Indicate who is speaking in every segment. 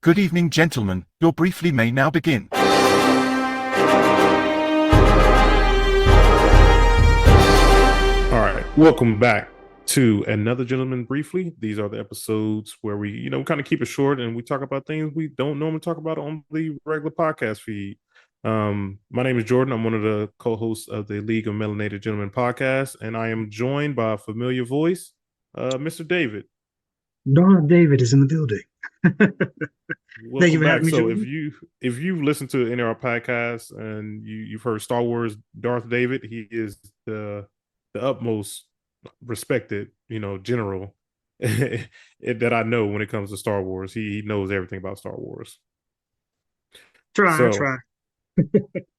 Speaker 1: Good evening, gentlemen. Your briefly may now begin.
Speaker 2: All right, welcome back to another Gentleman Briefly. These are the episodes where we, kind of keep it short and we talk about things we don't normally talk about on the regular podcast feed. My name is Jordan. I'm one of the co-hosts of the League of Melanated Gentlemen podcast, and I am joined by a familiar voice, Mr. David.
Speaker 3: Darth David is in the building. Thank you
Speaker 2: Welcome
Speaker 3: for
Speaker 2: back.
Speaker 3: having me,
Speaker 2: So
Speaker 3: Jordan.
Speaker 2: if you've listened to any of our podcasts and you've heard Star Wars Darth David, he is the utmost respected, general that I know when it comes to Star Wars. He knows everything about Star Wars.
Speaker 3: Try.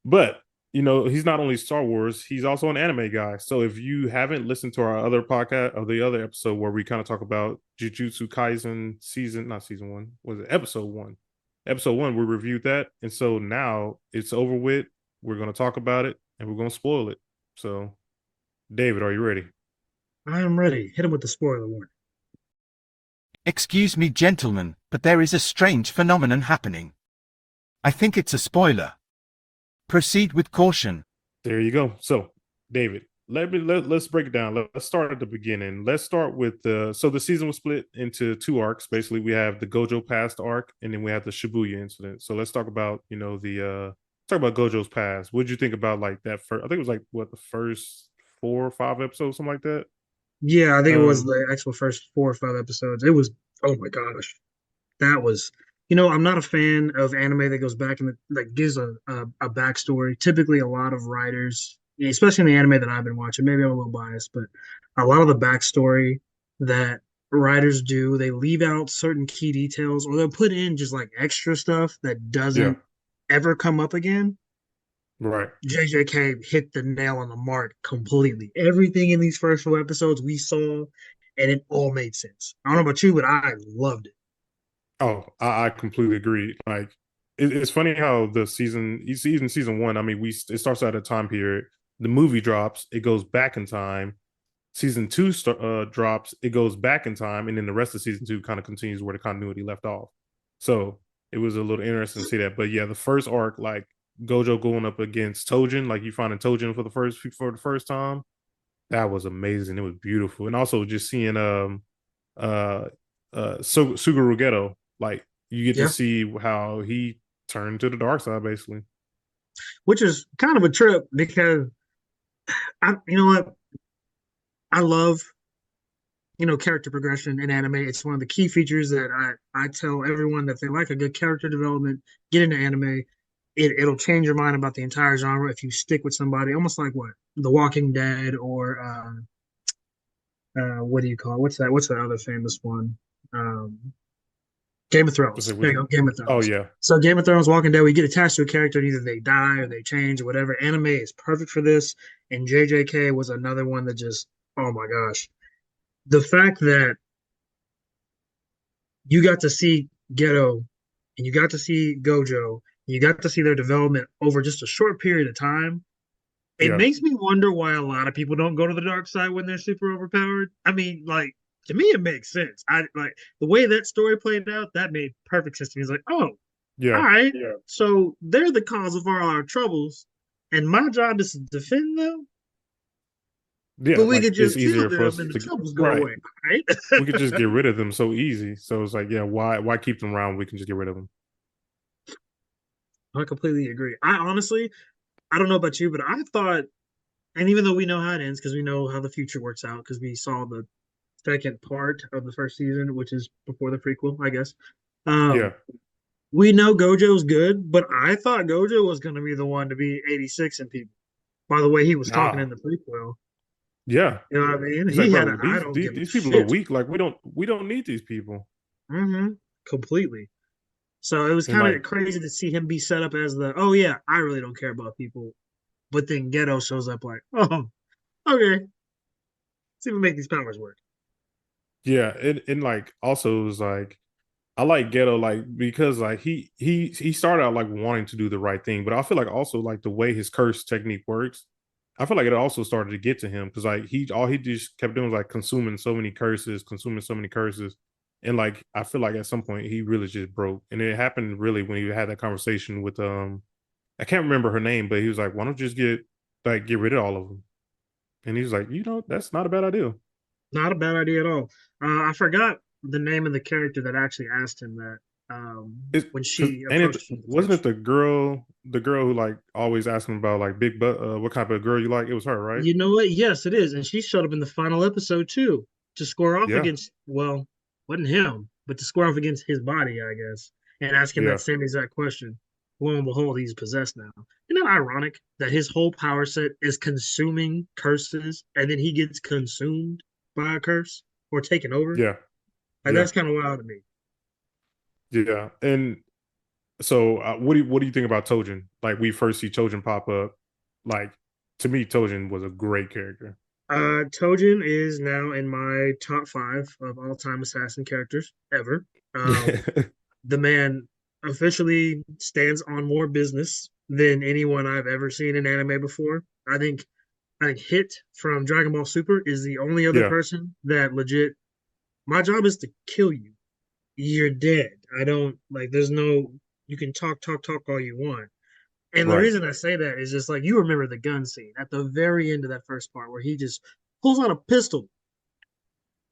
Speaker 2: But he's not only Star Wars, he's also an anime guy. So if you haven't listened to our other podcast or the other episode where we kind of talk about Jujutsu Kaisen episode one. Episode one, we reviewed that. And so now it's over with. We're going to talk about it and we're going to spoil it. So, David, are you ready?
Speaker 3: I am ready. Hit him with the spoiler warning.
Speaker 1: Excuse me, gentlemen, but there is a strange phenomenon happening. I think it's a spoiler. Proceed with caution.
Speaker 2: There you go. So, David, let's break it down. Let's start at the beginning. Let's start with so the season was split into two arcs. Basically, we have the Gojo past arc, and then we have the Shibuya incident. So let's talk about talk about Gojo's past. What did you think about like that first? I think it was like the first 4 or 5 episodes, something like that.
Speaker 3: Yeah, I think it was the actual first 4 or 5 episodes. It was, oh my gosh, that was. I'm not a fan of anime that goes back and that gives a backstory. Typically, a lot of writers, especially in the anime that I've been watching, maybe I'm a little biased, but a lot of the backstory that writers do, they leave out certain key details, or they'll put in just like extra stuff that doesn't ever come up again.
Speaker 2: Right.
Speaker 3: JJK hit the nail on the mark completely. Everything in these first 4 episodes we saw, and it all made sense. I don't know about you, but I loved it.
Speaker 2: Oh, I completely agree. Like, it's funny how the season one. I mean, it starts at a time period. The movie drops, it goes back in time. Season two drops, it goes back in time, and then the rest of season two kind of continues where the continuity left off. So it was a little interesting to see that. But yeah, the first arc, like Gojo going up against Tojin, like you finding Tojin for the first time, that was amazing. It was beautiful, and also just seeing Suguru Ghetto. Like, you get to see how he turned to the dark side, basically.
Speaker 3: Which is kind of a trip because you know what? I love, character progression in anime. It's one of the key features that I tell everyone that they like a good character development, get into anime. It'll change your mind about the entire genre if you stick with somebody, almost like what? The Walking Dead or what do you call it? What's that? What's that other famous one? Game of Thrones. There you go, Game of Thrones.
Speaker 2: Oh, yeah.
Speaker 3: So Game of Thrones, Walking Dead, we get attached to a character and either they die or they change or whatever. Anime is perfect for this. And JJK was another one that just, oh my gosh. The fact that you got to see Geto and you got to see Gojo, and you got to see their development over just a short period of time. It makes me wonder why a lot of people don't go to the dark side when they're super overpowered. I mean, like, to me, it makes sense. I like the way that story played out. That made perfect sense to me. It's like, oh, all right. Yeah. So they're the cause of all our troubles, and my job is to defend them.
Speaker 2: Yeah,
Speaker 3: but we
Speaker 2: like,
Speaker 3: could just
Speaker 2: it's easier for us
Speaker 3: and
Speaker 2: to
Speaker 3: the troubles go away, right?
Speaker 2: We could just get rid of them so easy. So it's like, yeah, why keep them around? We can just get rid of them.
Speaker 3: I completely agree. I don't know about you, but I thought, and even though we know how it ends, because we know how the future works out, because we saw the second part of the first season, which is before the prequel, I guess. We know Gojo's good, but I thought Gojo was going to be the one to be 86 in people. By the way, he was talking in the prequel.
Speaker 2: Yeah,
Speaker 3: you know what I mean.
Speaker 2: He had these people are weak. Like, we don't need these people.
Speaker 3: Mm-hmm. Completely. So it was kind of crazy to see him be set up as oh yeah, I really don't care about people, but then Geto shows up like, oh, okay, let's see if we make these powers work.
Speaker 2: Yeah, and like also it was like, I like Geto, like, because like he started out like wanting to do the right thing, but I feel like also like the way his curse technique works, I feel like it also started to get to him because like all he just kept doing was like consuming so many curses, And like I feel like at some point he really just broke. And it happened really when he had that conversation with I can't remember her name, but he was like, why don't you just get rid of all of them? And he was like, that's not a bad idea.
Speaker 3: Not a bad idea at all. I forgot the name of the character that actually asked him that
Speaker 2: It's
Speaker 3: when
Speaker 2: because
Speaker 3: she
Speaker 2: ain't it
Speaker 3: approached him with the
Speaker 2: wasn't it
Speaker 3: pitch.
Speaker 2: the girl who like always asking about like big butt what kind of girl you like? It was her, right?
Speaker 3: You know what? Yes, it is. And she showed up in the final episode too to square off
Speaker 2: Yeah,
Speaker 3: against, well, wasn't him, but to square off against his body, I guess, and ask him that
Speaker 2: yeah,
Speaker 3: same exact question. Lo and behold, he's possessed now. Isn't that ironic that his whole power set is consuming curses and then he gets consumed by a curse or taken over?
Speaker 2: yeah,
Speaker 3: Like,
Speaker 2: yeah,
Speaker 3: that's kind of wild to me.
Speaker 2: yeah. And so, what do you think about Tojin? Like we first see Tojin pop up. Like to me, Tojin was a great character.
Speaker 3: Tojin is now in my top five of all time assassin characters ever. Um, the man officially stands on more business than anyone I've ever seen in anime before. I think Hit from Dragon Ball Super is the only other
Speaker 2: Yeah,
Speaker 3: person that legit. My job is to kill you. You're dead. I don't like. There's no. You can talk all you want. And the
Speaker 2: right.
Speaker 3: reason I say that is just like you remember the gun scene at the very end of that first part where he just pulls out a pistol.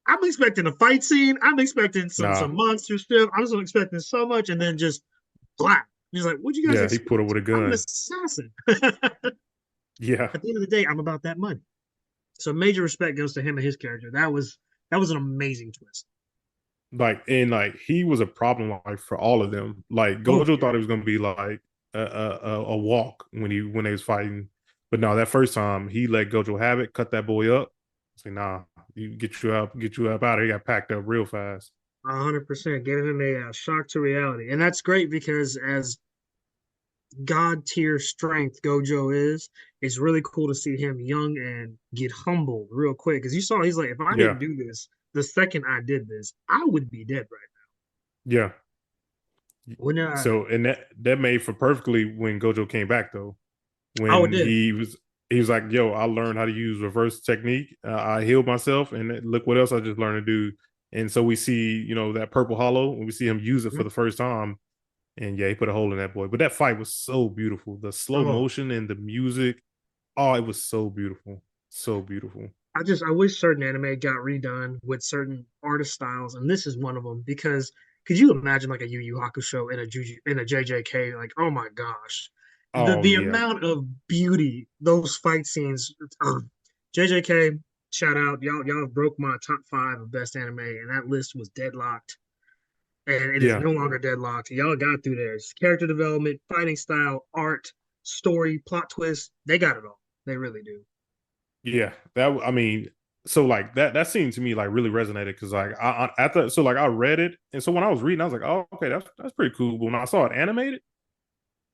Speaker 3: I'm expecting a fight scene. I'm expecting some
Speaker 2: Nah,
Speaker 3: monster stuff. I was expecting so much, and then just black. He's like, "What'd you guys
Speaker 2: yeah, he
Speaker 3: expect?
Speaker 2: put her with a
Speaker 3: I'm an
Speaker 2: gun.
Speaker 3: assassin."
Speaker 2: Yeah,
Speaker 3: At the end of the day, I'm about that money. So major respect goes to him and his character. That was an amazing twist.
Speaker 2: like he was a problem like for all of them. Like
Speaker 3: Oh
Speaker 2: Gojo
Speaker 3: yeah,
Speaker 2: thought it was gonna be like a walk when they was fighting, but no, that first time he let Gojo have it, cut that boy up. Say nah, you get you up out of here. He got packed up real fast.
Speaker 3: 100%. Gave him a shock to reality, and that's great because as god tier strength Gojo is, it's really cool to see him young and get humbled real quick. Because you saw, he's like, if I
Speaker 2: Yeah,
Speaker 3: didn't do this, the second I did this, I would be dead right
Speaker 2: yeah.
Speaker 3: now. When
Speaker 2: So and that made for perfectly when Gojo came back though.
Speaker 3: oh, it
Speaker 2: When
Speaker 3: did.
Speaker 2: he was like, "Yo, I learned how to use reverse technique. I healed myself, and look what else I just learned to do." And so we see, that purple hollow, and we see him use it for
Speaker 3: Mhm.
Speaker 2: the first time. And yeah, he put a hole in that boy. But that fight was so beautiful. The slow
Speaker 3: Oh,
Speaker 2: motion and the music. Oh, it was so beautiful. So beautiful.
Speaker 3: I wish certain anime got redone with certain artist styles, and this is one of them. Because could you imagine like a Yu Yu Hakusho in a JJK? Like, oh my gosh, the
Speaker 2: Oh
Speaker 3: the
Speaker 2: yeah.
Speaker 3: amount of beauty those fight scenes. JJK, shout out, y'all broke my top five of best anime, and that list was deadlocked, and it is
Speaker 2: Yeah.
Speaker 3: no longer deadlocked. Y'all got through there. It's character development, fighting style, art, story, plot twist. They got it all. They really do.
Speaker 2: Yeah. I mean, so like that scene to me like really resonated because like I after so like I read it, and so when I was reading, I was like, oh, okay, that's pretty cool. But when I saw it animated,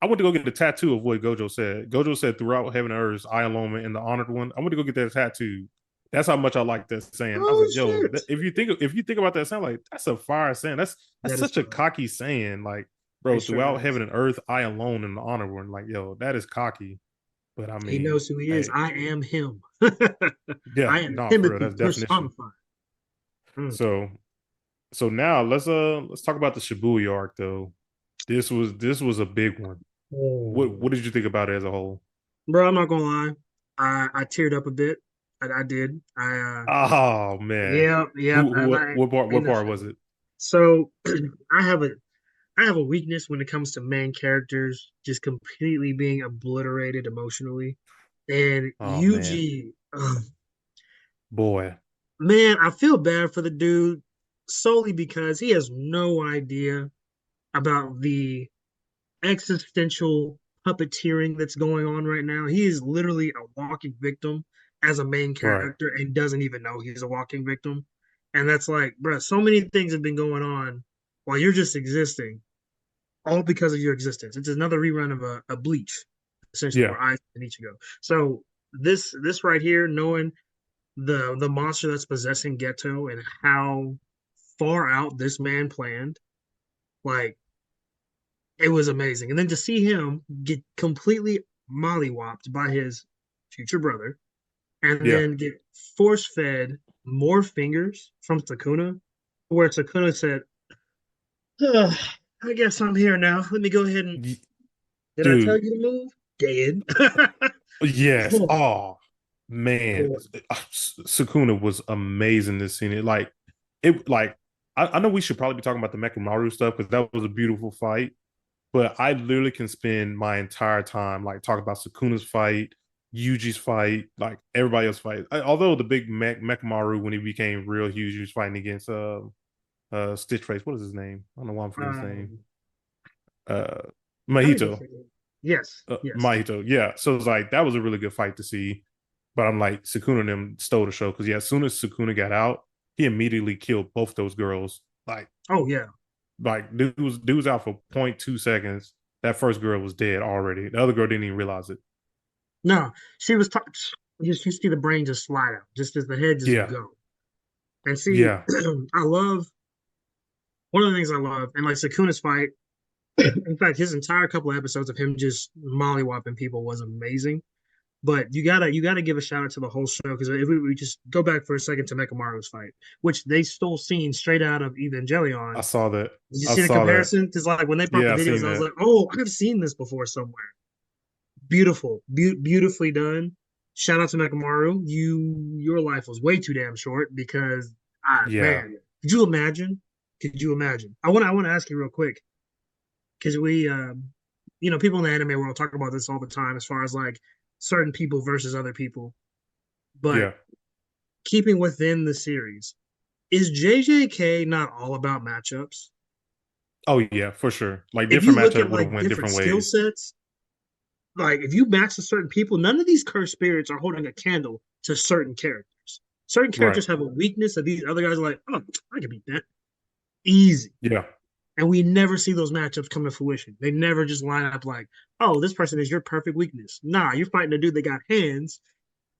Speaker 2: I went to go get the tattoo of what Gojo said. Gojo said, "Throughout heaven and earth, I alone am the honored one." I went to go get that tattoo. That's how much I like that saying. I was
Speaker 3: Oh
Speaker 2: like, "Yo,
Speaker 3: shit,
Speaker 2: if you think about that saying, like that's a fire saying. That's
Speaker 3: that is
Speaker 2: such a
Speaker 3: fire.
Speaker 2: cocky saying. Like,
Speaker 3: It
Speaker 2: bro,
Speaker 3: sure
Speaker 2: throughout
Speaker 3: is.
Speaker 2: heaven and earth, I alone am the honored one. Like, yo, that is cocky. But I
Speaker 3: He
Speaker 2: mean,
Speaker 3: knows who he is.
Speaker 2: hey,
Speaker 3: I am him.
Speaker 2: yeah,
Speaker 3: I am
Speaker 2: no, for real,
Speaker 3: Timothy
Speaker 2: that's definition.
Speaker 3: personified. Mm.
Speaker 2: So, so now let's talk about the Shibuya arc though. This was a big one. What
Speaker 3: Oh.
Speaker 2: what did you think about it as a whole?
Speaker 3: Bro, I'm not gonna lie. I teared up a bit. I did.
Speaker 2: Oh man.
Speaker 3: Yeah.
Speaker 2: Who what part
Speaker 3: Ain't
Speaker 2: what
Speaker 3: no
Speaker 2: part
Speaker 3: shame.
Speaker 2: was it?
Speaker 3: So I have a I have a weakness when it comes to main characters just completely being obliterated emotionally. And
Speaker 2: Oh man.
Speaker 3: Yuji,
Speaker 2: Boy.
Speaker 3: man, I feel bad for the dude solely because he has no idea about the existential puppeteering that's going on right now. He is literally a walking victim as a main
Speaker 2: Right.
Speaker 3: character and doesn't even know he's a walking victim. And that's like, bro, so many things have been going on while you're just existing, all because of your existence. It's another rerun of a Bleach, essentially,
Speaker 2: Yeah.
Speaker 3: or Ice and Ichigo. So this right here, knowing the monster that's possessing Geto and how far out this man planned, like it was amazing. And then to see him get completely mollywopped by his future brother and
Speaker 2: Yeah.
Speaker 3: then get force fed more fingers from Sukuna. where Sukuna said, "Ugh, I guess I'm here now. Let me go ahead and
Speaker 2: Y-
Speaker 3: did I tell
Speaker 2: Dude,
Speaker 3: you to move? Dead."
Speaker 2: yes.
Speaker 3: Oh,
Speaker 2: Oh man,
Speaker 3: boy.
Speaker 2: Sukuna was amazing this scene. I know we should probably be talking about the Mechamaru stuff because that was a beautiful fight. But I literally can spend my entire time like talking about Sukuna's fight, Yuji's fight, like everybody else's fight. Although the big Mechamaru when he became real huge, he was fighting against Stitch Face. What is his name? I don't know why I'm forgetting his name.
Speaker 3: Um,
Speaker 2: Uh
Speaker 3: how did I
Speaker 2: Mahito.
Speaker 3: forget? Yes, yes.
Speaker 2: Mahito. Yeah. So it's like that was a really good fight to see. But I'm like, Sukuna and them stole the show because yeah, as soon as Sukuna got out, he immediately killed both those girls.
Speaker 3: Oh yeah.
Speaker 2: Dude was out for 0.2 seconds. That first girl was dead already. The other girl didn't even realize it.
Speaker 3: No, she was. You see the brain just slide out, just as the head just
Speaker 2: Yeah,
Speaker 3: go. And see,
Speaker 2: yeah,
Speaker 3: I love one of the things I love, and like Sukuna's fight. In fact, his entire couple of episodes of him just mollywopping people was amazing. But you gotta give a shout out to the whole show because if we just go back for a second to Mechamaru's fight, which they stole scenes straight out of
Speaker 2: I
Speaker 3: Evangelion.
Speaker 2: saw that.
Speaker 3: Did you
Speaker 2: I
Speaker 3: see the
Speaker 2: saw that.
Speaker 3: comparison? Because like when they brought the
Speaker 2: Yeah, I
Speaker 3: videos,
Speaker 2: seen
Speaker 3: I was
Speaker 2: that.
Speaker 3: like, oh, I've seen this before somewhere. Beautiful, beautifully done. Shout out to Mechamaru. Your life was way too damn short because
Speaker 2: Yeah,
Speaker 3: man, could you imagine? Could you imagine? I want to ask you real quick because people in the anime world talk about this all the time as far as like certain people versus other people. But
Speaker 2: yeah.
Speaker 3: keeping within the series, is JJK not all about matchups?
Speaker 2: Oh yeah, for sure. Like
Speaker 3: If you
Speaker 2: different
Speaker 3: look
Speaker 2: matchup
Speaker 3: at
Speaker 2: would have
Speaker 3: like
Speaker 2: went
Speaker 3: different
Speaker 2: different
Speaker 3: skill
Speaker 2: ways.
Speaker 3: sets, like if you match to certain people, none of these cursed spirits are holding a candle to certain characters. Certain
Speaker 2: Right.
Speaker 3: characters have a weakness that these other guys are like, oh, I can beat that easy.
Speaker 2: Yeah.
Speaker 3: And we never see those matchups come to fruition. They never just line up like, oh, this person is your perfect weakness. Nah, you're fighting a dude that got hands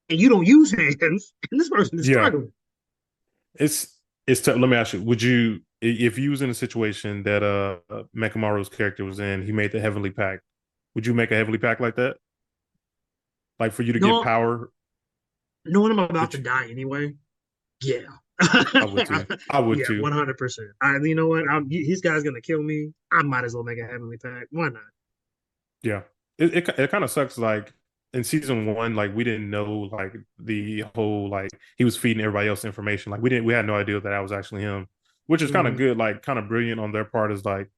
Speaker 3: and you don't use hands, and this person is
Speaker 2: Yeah.
Speaker 3: struggling.
Speaker 2: Let me ask you, would you if you was in a situation that Mekamaru's character was in, he made the heavenly pact, would you make a heavenly pact like that? Like for you to get
Speaker 3: No,
Speaker 2: power?
Speaker 3: knowing I'm about
Speaker 2: Would
Speaker 3: to
Speaker 2: you?
Speaker 3: die anyway, yeah.
Speaker 2: I would too. I would
Speaker 3: Yeah,
Speaker 2: too.
Speaker 3: 100%. You know what? This guy's gonna kill me. I might as well make a heavenly pact. Why not?
Speaker 2: Yeah. It kind of sucks like in season one, like we didn't know like the whole like he was feeding everybody else information. Like we had no idea that was actually him, which is kind of
Speaker 3: Mhm.
Speaker 2: good, like kind of brilliant on their part. Is like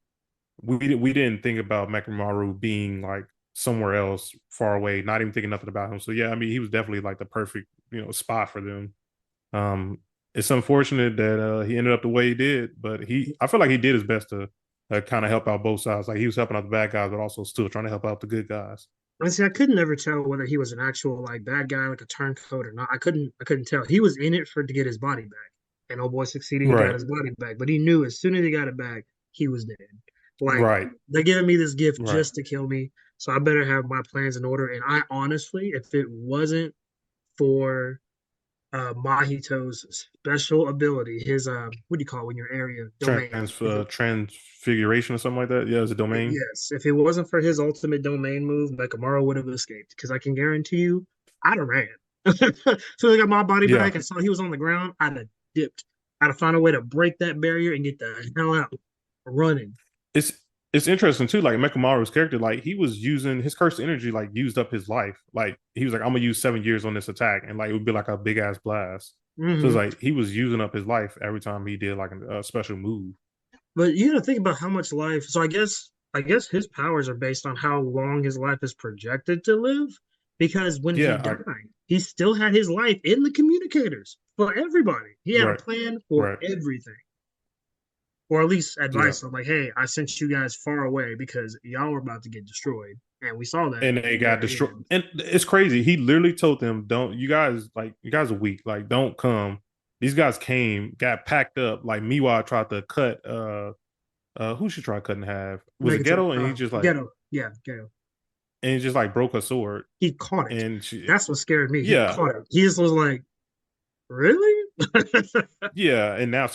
Speaker 2: we didn't think about Mekamaru being like somewhere else far away, not even thinking nothing about him. So yeah, I mean he was definitely like the perfect spot for them. Um, it's unfortunate that he ended up the way he did, but I feel like he did his best to kind of help out both sides. Like he was helping out the bad guys, but also still trying to help out the good guys.
Speaker 3: Honestly, I could never tell whether he was an actual like bad guy, like a turncoat or not. I couldn't tell. He was in it for to get his body back, and old boy succeeded. He got
Speaker 2: Right,
Speaker 3: his body back, but he knew as soon as he got it back, he was dead. Like
Speaker 2: right,
Speaker 3: they're giving me this gift
Speaker 2: right.
Speaker 3: just to kill me, so I better have my plans in order. And I honestly, if it wasn't for Mahito's special ability, his what do you call it when your area domain?
Speaker 2: Transfiguration or something like that. Yeah, it's a domain.
Speaker 3: Yes, if it wasn't for his ultimate domain move, Mekamaru would have escaped. Because I can guarantee you, I'd have ran. So I got my body
Speaker 2: Yeah,
Speaker 3: back and saw he was on the ground, I'd have dipped. I'd have found a way to break that barrier and get the hell out running.
Speaker 2: it's it's interesting too. Like Mekamaru's character, like he was using his cursed energy, like used up his life. Like he was like, I'm gonna use 7 years on this attack, and like it would be like a big ass blast. So it's
Speaker 3: Hmm.
Speaker 2: like he was using up his life every time he did like a special move.
Speaker 3: But you got to think about how much life. So I guess his powers are based on how long his life is projected to live. Because when he
Speaker 2: Yeah,
Speaker 3: died, he still had his life in the communicators for everybody. He had a
Speaker 2: right,
Speaker 3: plan for
Speaker 2: right.
Speaker 3: everything. Or at least
Speaker 2: Yeah.
Speaker 3: advice of like, hey, I sent you guys far away because y'all were about to get destroyed, and we saw that
Speaker 2: And
Speaker 3: at
Speaker 2: they
Speaker 3: the
Speaker 2: got
Speaker 3: very
Speaker 2: destroyed.
Speaker 3: end.
Speaker 2: And it's crazy. He literally told them, "Don't you guys are weak. Like don't come." These guys came, got packed up. Like Miwa tried to cut. Who should try to cut in half? Was it
Speaker 3: Megatron,
Speaker 2: Ghetto? And he just like
Speaker 3: Ghetto, yeah, Ghetto.
Speaker 2: and he just like broke her sword.
Speaker 3: He caught it.
Speaker 2: And she,
Speaker 3: That's what scared me. He
Speaker 2: yeah,
Speaker 3: caught it. He just was like, really?
Speaker 2: yeah. And now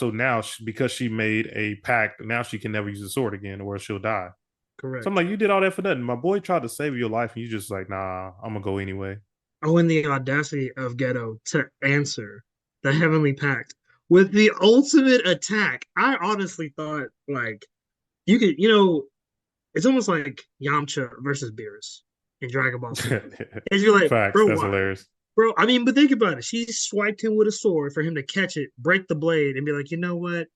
Speaker 2: because she made a pact, now she can never use the sword again, or she'll die. So I'm
Speaker 3: Correct.
Speaker 2: like, you did all that for nothing. My boy tried to save your life, and you just like, nah, I'm gonna go anyway.
Speaker 3: Oh, and the audacity of Ghetto to answer the Heavenly Pact with the ultimate attack. I honestly thought like you could, it's almost like Yamcha versus Beerus in Dragon Ball Super. And you're like,
Speaker 2: Facts.
Speaker 3: bro,
Speaker 2: That's
Speaker 3: why?
Speaker 2: hilarious.
Speaker 3: Bro, I mean, but think about it. She swiped him with a sword for him to catch it, break the blade, and be like, you know what?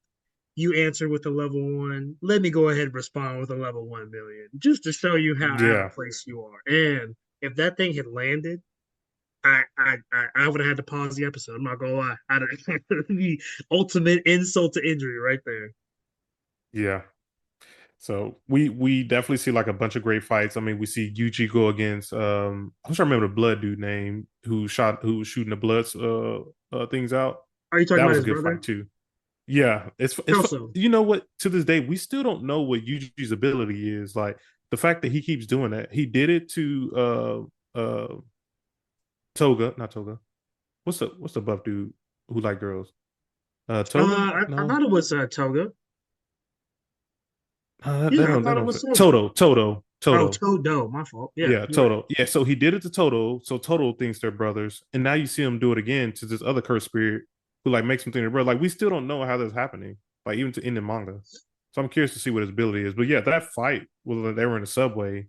Speaker 3: You answered with a level one. Let me go ahead and respond with a level 1 million, just to show you how out of
Speaker 2: Yeah.
Speaker 3: place you are. And if that thing had landed, I would have had to pause the episode. I'm not gonna lie. I'd have the ultimate insult to injury right there.
Speaker 2: Yeah. So we definitely see like a bunch of great fights. I mean, we see Yuji go against I'm trying to remember the blood dude name who was shooting the blood things out.
Speaker 3: Are you talking
Speaker 2: That
Speaker 3: about
Speaker 2: was a
Speaker 3: his
Speaker 2: good fight
Speaker 3: brother?
Speaker 2: too. Yeah, it's
Speaker 3: Kelso.
Speaker 2: you know what, to this day we still don't know what Yuji's ability is. Like the fact that he keeps doing that. He did it to Toga, not Toga. What's the buff dude who like girls? Toga?
Speaker 3: I
Speaker 2: No.
Speaker 3: thought it was Toga.
Speaker 2: They
Speaker 3: Yeah, I
Speaker 2: don't
Speaker 3: thought it was
Speaker 2: fit.
Speaker 3: Toga. Oh,
Speaker 2: Toto.
Speaker 3: Todo. My fault. Yeah,
Speaker 2: Yeah,
Speaker 3: you're right.
Speaker 2: Toto. Yeah, so he did it to Toto. So Toto thinks they're brothers, and now you see him do it again to this other cursed spirit who like makes him think they're brothers. Like we still don't know how that's happening, like even to in the manga. So I'm curious to see what his ability is. But yeah, that fight when they were in the subway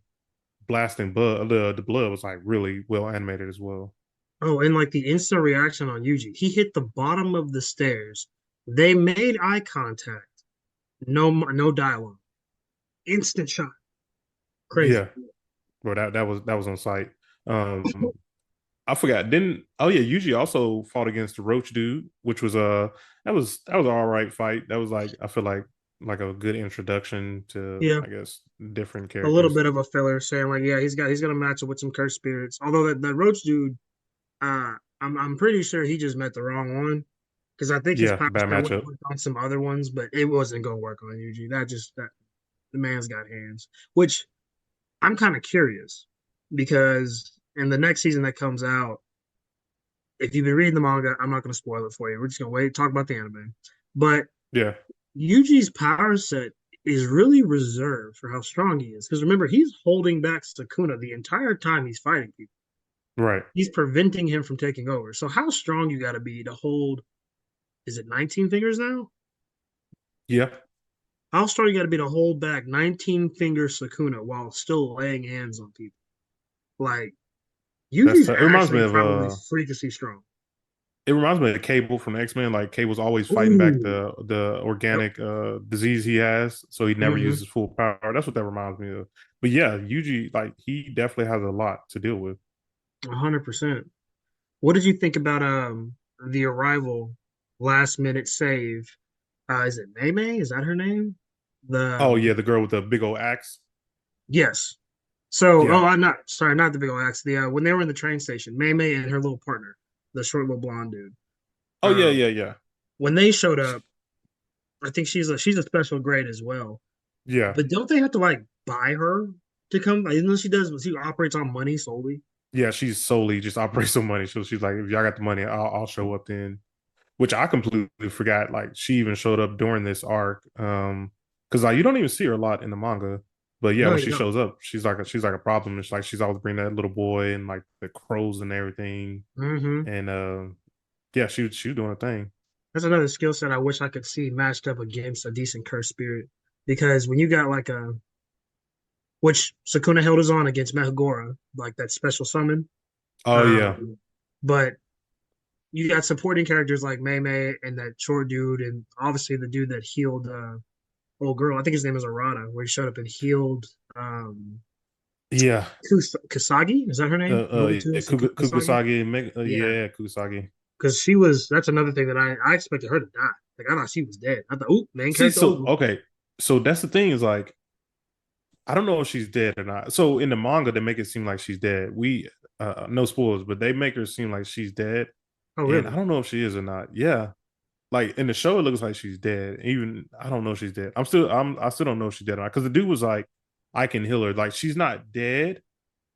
Speaker 2: blasting blood, the blood was like really well animated as well.
Speaker 3: Oh, and like the instant reaction on Yuji, he hit the bottom of the stairs. They made eye contact. No dialogue. Instant shot. Crazy.
Speaker 2: Yeah, bro, that was on site. Um, I forgot. Didn't oh yeah, Yuji also fought against the Roach dude, which was that was an all right fight. That was like I feel like a good introduction to
Speaker 3: Yeah,
Speaker 2: I guess different
Speaker 3: a little
Speaker 2: characters.
Speaker 3: bit of a filler saying like, yeah, he's gonna match it with some cursed spirits. Although that Roach dude, I'm pretty sure he just met the wrong one because I think his
Speaker 2: Yeah,
Speaker 3: power
Speaker 2: bad
Speaker 3: set would
Speaker 2: matchup.
Speaker 3: work on some other ones, but it wasn't gonna work on Yuji. That the man's got hands. Which I'm kind of curious because in the next season that comes out, if you've been reading the manga, I'm not gonna spoil it for you. We're just gonna wait, talk about the anime. But
Speaker 2: Yeah,
Speaker 3: Yuji's power set is really reserved for how strong he is. Because remember, he's holding back Sukuna the entire time he's fighting people.
Speaker 2: right.
Speaker 3: He's preventing him from taking over. So how strong you got to be to hold? Is it 19 fingers now?
Speaker 2: Yeah,
Speaker 3: How strong you got to be to hold back 19 finger Sukuna while still laying hands on people? Like
Speaker 2: that's
Speaker 3: Yuji's
Speaker 2: it. Reminds me
Speaker 3: actually
Speaker 2: of
Speaker 3: probably freakishly strong.
Speaker 2: it reminds me of Cable from X Men. Like Cable's always fighting back
Speaker 3: Ooh.
Speaker 2: the
Speaker 3: Yep.
Speaker 2: organic disease he has, so he never
Speaker 3: Mm-hmm.
Speaker 2: uses full power. That's what that reminds me of. But yeah, Yuji like he definitely has a lot to deal with.
Speaker 3: 100%. What did you think about the arrival last minute save? Is it May May? Is that her name? The
Speaker 2: Oh yeah, the girl with the big old axe.
Speaker 3: Yes. So,
Speaker 2: Yeah.
Speaker 3: I'm not sorry, not the big old axe. The when they were in the train station, May May and her little partner, the short little blonde dude.
Speaker 2: Oh yeah,
Speaker 3: Um,
Speaker 2: yeah, yeah,
Speaker 3: when they showed up, I think she's a special grade as well.
Speaker 2: yeah,
Speaker 3: But don't they have to like buy her to come? Like, even though she operates on money solely.
Speaker 2: yeah. She's solely just operates on money, so she's like, if y'all got the money, I'll show up then. Which I completely forgot. Like she even showed up during this arc. Because like you don't even see her a lot in the manga, but yeah,
Speaker 3: No,
Speaker 2: when
Speaker 3: you
Speaker 2: she
Speaker 3: don't.
Speaker 2: shows up, she's like a problem. It's like she's always bringing that little boy and like the crows and everything.
Speaker 3: Hmm.
Speaker 2: And yeah, she was doing a thing.
Speaker 3: That's another skill set I wish I could see matched up against a decent curse spirit. Because when you got like a which Sukuna held his own against Mehagora, like that special summon.
Speaker 2: Oh yeah,
Speaker 3: Um, but you got supporting characters like Mei Mei and that short dude, and obviously the dude that healed old girl. I think his name is Arata, where he showed up and healed
Speaker 2: yeah.
Speaker 3: Kasagi. Is that her name? Nobutu
Speaker 2: Yeah,
Speaker 3: Kasagi.
Speaker 2: Kugasagi,
Speaker 3: Yeah,
Speaker 2: yeah, Kugasagi.
Speaker 3: because she was. That's another thing that I expected her to die. Like I thought she was dead. I thought, oh, main
Speaker 2: See,
Speaker 3: character
Speaker 2: so
Speaker 3: over.
Speaker 2: okay, so that's the thing is like I don't know if she's dead or not. So in the manga, they make it seem like she's dead. We no spoilers, but they make her seem like she's dead,
Speaker 3: Oh,
Speaker 2: and I
Speaker 3: really?
Speaker 2: don't know if she is or not. Yeah, like in the show, it looks like she's dead. Even I don't know if she's dead. I still don't know if she's dead or not because the dude was like, I can heal her. Like she's not dead,